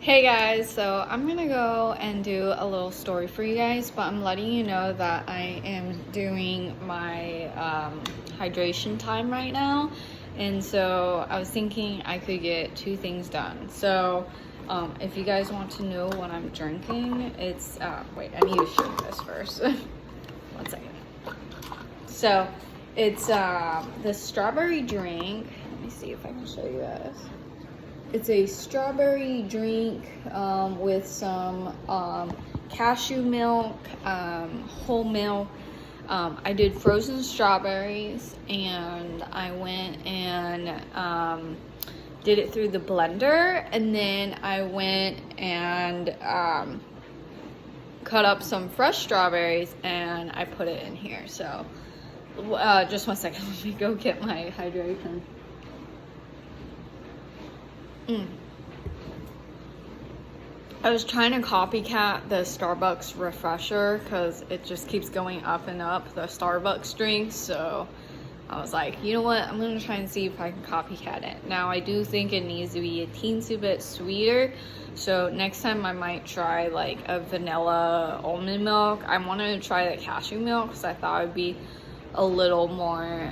Hey guys, so I'm gonna go and do a little story for you guys, but I'm letting you know that I am doing my hydration time right now, and so I was thinking I could get two things done. So if you guys want to know what I'm drinking, it's wait, I need to show you this first. One second. So it's the strawberry drink. Let me see if I can show you guys. It's a strawberry drink with some cashew milk, whole milk. I did frozen strawberries, and I went and did it through the blender, and then I went and cut up some fresh strawberries, and I put it in here. So just one second, let me go get my hydration. I was trying to copycat the Starbucks refresher because it just keeps going up and up, the Starbucks drinks. So I was like, you know what? I'm going to try and see if I can copycat it. Now, I do think it needs to be a teensy bit sweeter. So next time I might try like a vanilla almond milk. I wanted to try the cashew milk because I thought it would be a little more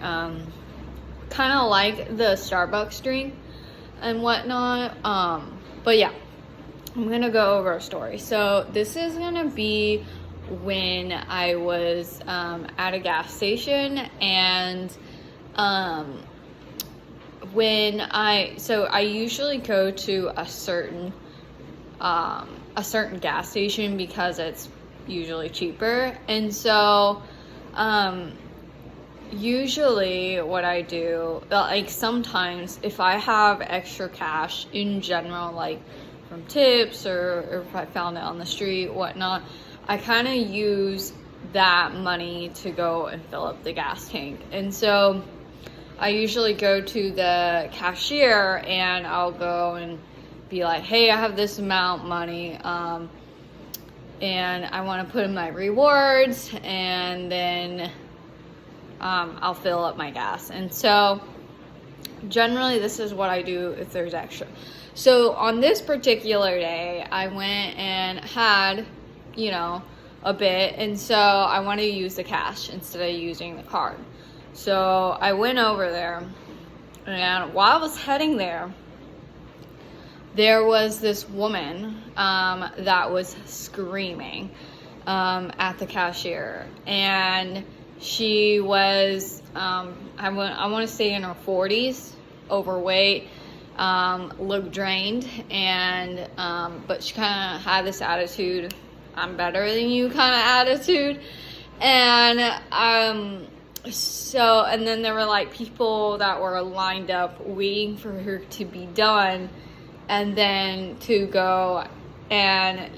kind of like the Starbucks drink and whatnot. But yeah, I'm gonna go over a story. So this is gonna be when I was at a gas station, and when I usually go to a certain gas station because it's usually cheaper. And so usually what I do, like sometimes if I have extra cash in general, like from tips or if I found it on the street, whatnot, I kind of use that money to go and fill up the gas tank. And so I usually go to the cashier and I'll go and be like, hey, I have this amount of money and I want to put in my rewards, and then I'll fill up my gas. And so generally this is what I do if there's extra. So on this particular day, I went and had, a bit, and so I wanted to use the cash instead of using the card. So I went over there, and while I was heading there, there was this woman that was screaming at the cashier, and she was, I want to say in her 40s, overweight, looked drained, and but she kind of had this attitude, I'm better than you kind of attitude. And and then there were like people that were lined up waiting for her to be done, and then to go and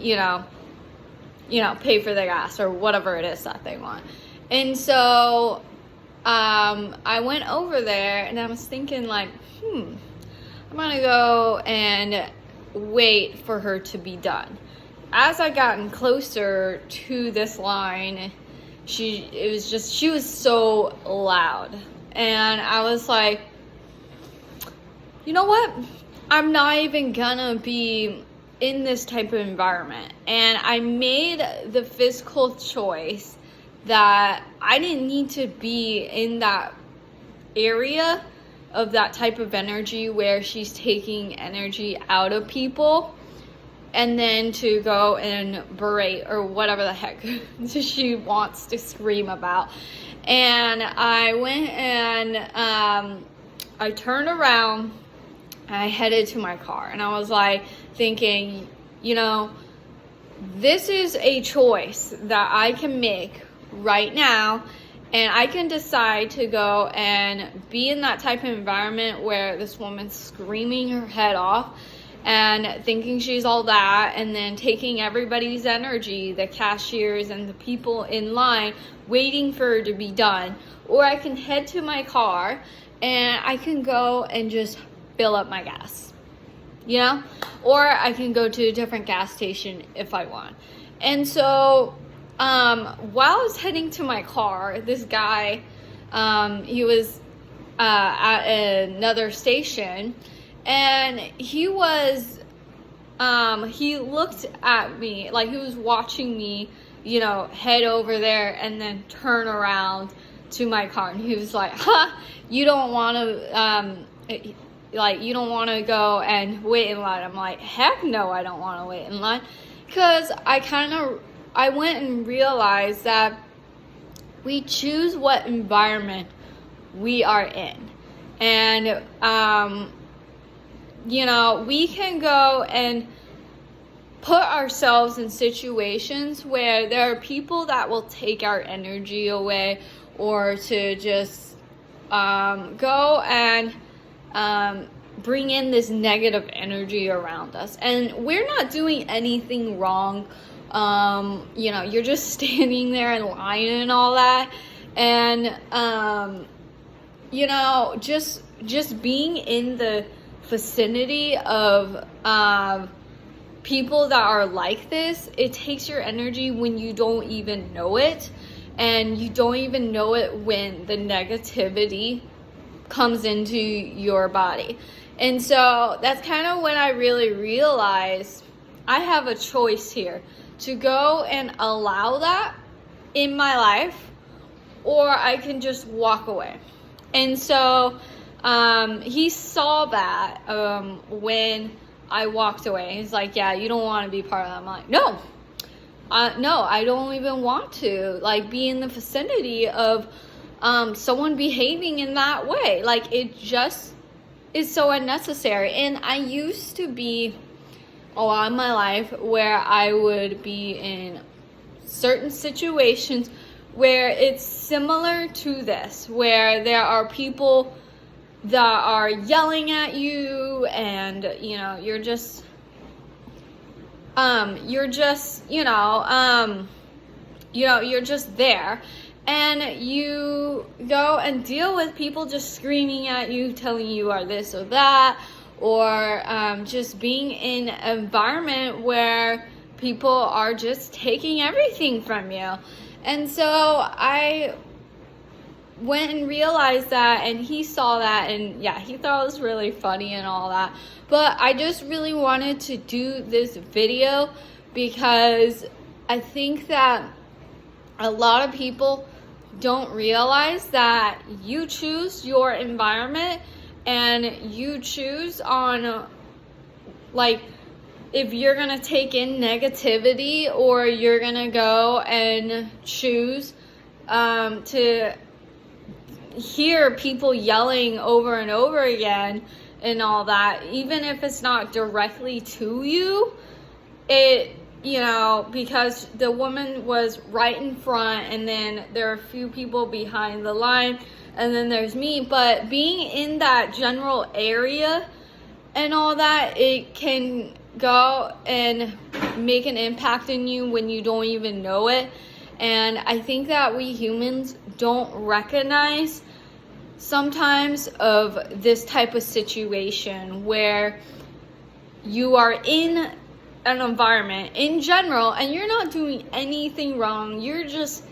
pay for the gas or whatever it is that they want. And so I went over there, and I was thinking like, I'm gonna go and wait for her to be done. As I gotten closer to this line, she was so loud, and I was like, you know what? I'm not even gonna be in this type of environment. And I made the physical choice that I didn't need to be in that area of that type of energy where she's taking energy out of people, and then to go and berate or whatever the heck she wants to scream about. And I went and I turned around and I headed to my car, and I was like thinking, this is a choice that I can make right now, and I can decide to go and be in that type of environment where this woman's screaming her head off and thinking she's all that, and then taking everybody's energy, the cashiers and the people in line waiting for her to be done. Or I can head to my car and I can go and just fill up my gas, or I can go to a different gas station if I want. And so while I was heading to my car, this guy, he was at another station, and he was he looked at me, like he was watching me, head over there and then turn around to my car. And he was like, you don't want to, you don't want to go and wait in line. I'm like, heck no, I don't want to wait in line. Because I went and realized that we choose what environment we are in. And, we can go and put ourselves in situations where there are people that will take our energy away, or to just go and bring in this negative energy around us. And we're not doing anything wrong. You're just standing there in line and all that. And, just being in the vicinity of people that are like this, it takes your energy when you don't even know it. And you don't even know it when the negativity comes into your body. And so that's kind of when I really realized I have a choice here to go and allow that in my life, or I can just walk away. And so he saw that when I walked away. He's like, yeah, you don't want to be part of that. I'm like, no, I don't even want to be in the vicinity of someone behaving in that way. It just is so unnecessary. And I used to be a lot in my life where I would be in certain situations where it's similar to this, where there are people that are yelling at you, and you're just there, and you go and deal with people just screaming at you, telling you are this or that, or just being in an environment where people are just taking everything from you. And so I went and realized that, and he saw that, and yeah, he thought it was really funny and all that. But I just really wanted to do this video because I think that a lot of people don't realize that you choose your environment, and you choose on if you're gonna take in negativity, or you're gonna go and choose to hear people yelling over and over again and all that, even if it's not directly to you, because the woman was right in front, and then there are a few people behind the line, and then there's me. But being in that general area and all that, it can go and make an impact in you when you don't even know it. And I think that we humans don't recognize sometimes of this type of situation where you are in an environment in general and you're not doing anything wrong. You're just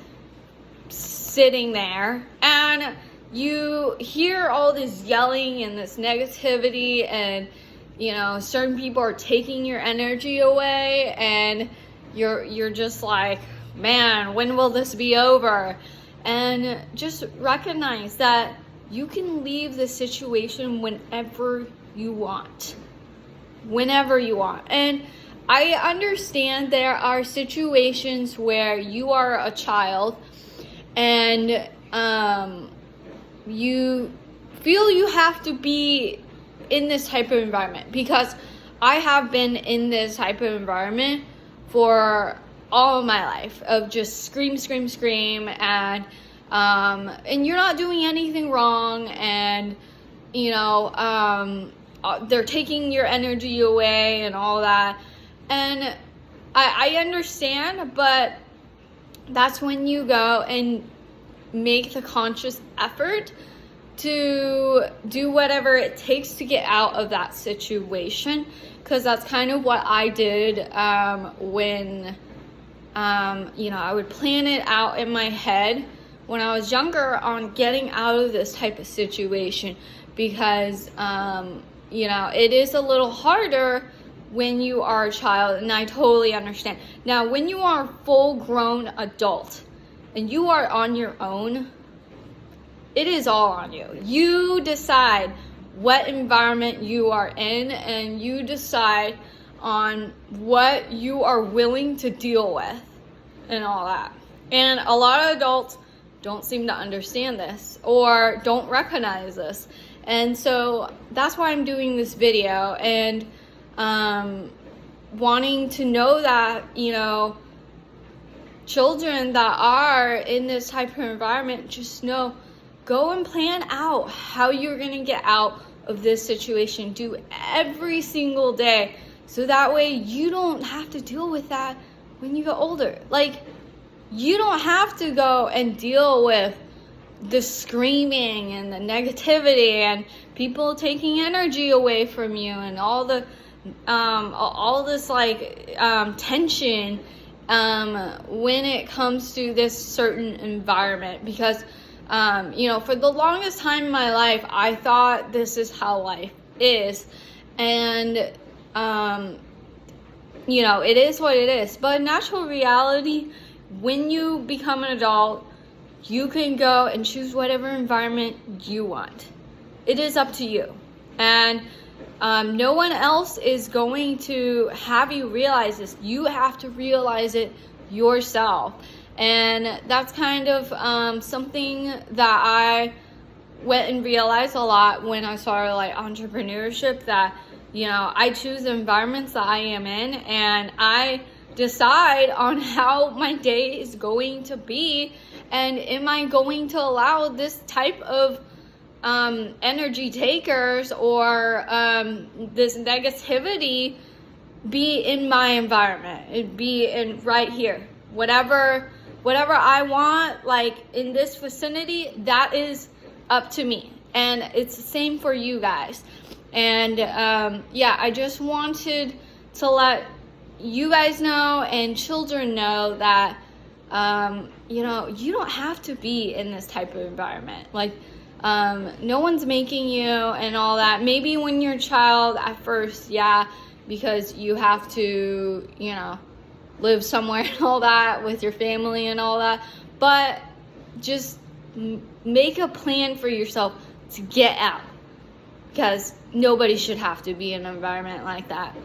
sitting there, and you hear all this yelling and this negativity, and certain people are taking your energy away, and you're just like, man, when will this be over? And just recognize that you can leave the situation whenever you want. And I understand there are situations where you are a child and you feel you have to be in this type of environment, because I have been in this type of environment for all of my life of just scream, and you're not doing anything wrong, and they're taking your energy away and all that. And I understand, but that's when you go and make the conscious effort to do whatever it takes to get out of that situation, because that's kind of what I did when I would plan it out in my head when I was younger on getting out of this type of situation, because it is a little harder when you are a child, and I totally understand. Now, when you are a full-grown adult and you are on your own, it is all on you. You decide what environment you are in, and you decide on what you are willing to deal with and all that. And a lot of adults don't seem to understand this or don't recognize this. And so that's why I'm doing this video, and wanting to know that, you know, children that are in this type of environment, just know, go and plan out how you're going to get out of this situation. Do every single day, so that way you don't have to deal with that when you get older. Like, you don't have to go and deal with the screaming and the negativity and people taking energy away from you and all the all this like tension when it comes to this certain environment. Because you know, for the longest time in my life, I thought this is how life is, and you know, it is what it is. But in natural reality, when you become an adult, you can go and choose whatever environment you want. It is up to you. And no one else is going to have you realize this. You have to realize it yourself. And that's kind of something that I went and realized a lot when I started like entrepreneurship, that, you know, I choose the environments that I am in, and I decide on how my day is going to be, and am I going to allow this type of energy takers or this negativity be in my environment. It'd be in right here. Whatever I want, like in this vicinity, that is up to me. And it's the same for you guys. And yeah, I just wanted to let you guys know and children know that you know, you don't have to be in this type of environment. Like, no one's making you and all that. Maybe when you're a child at first, yeah, because you have to, you know, live somewhere and all that with your family and all that. But just make a plan for yourself to get out, because nobody should have to be in an environment like that.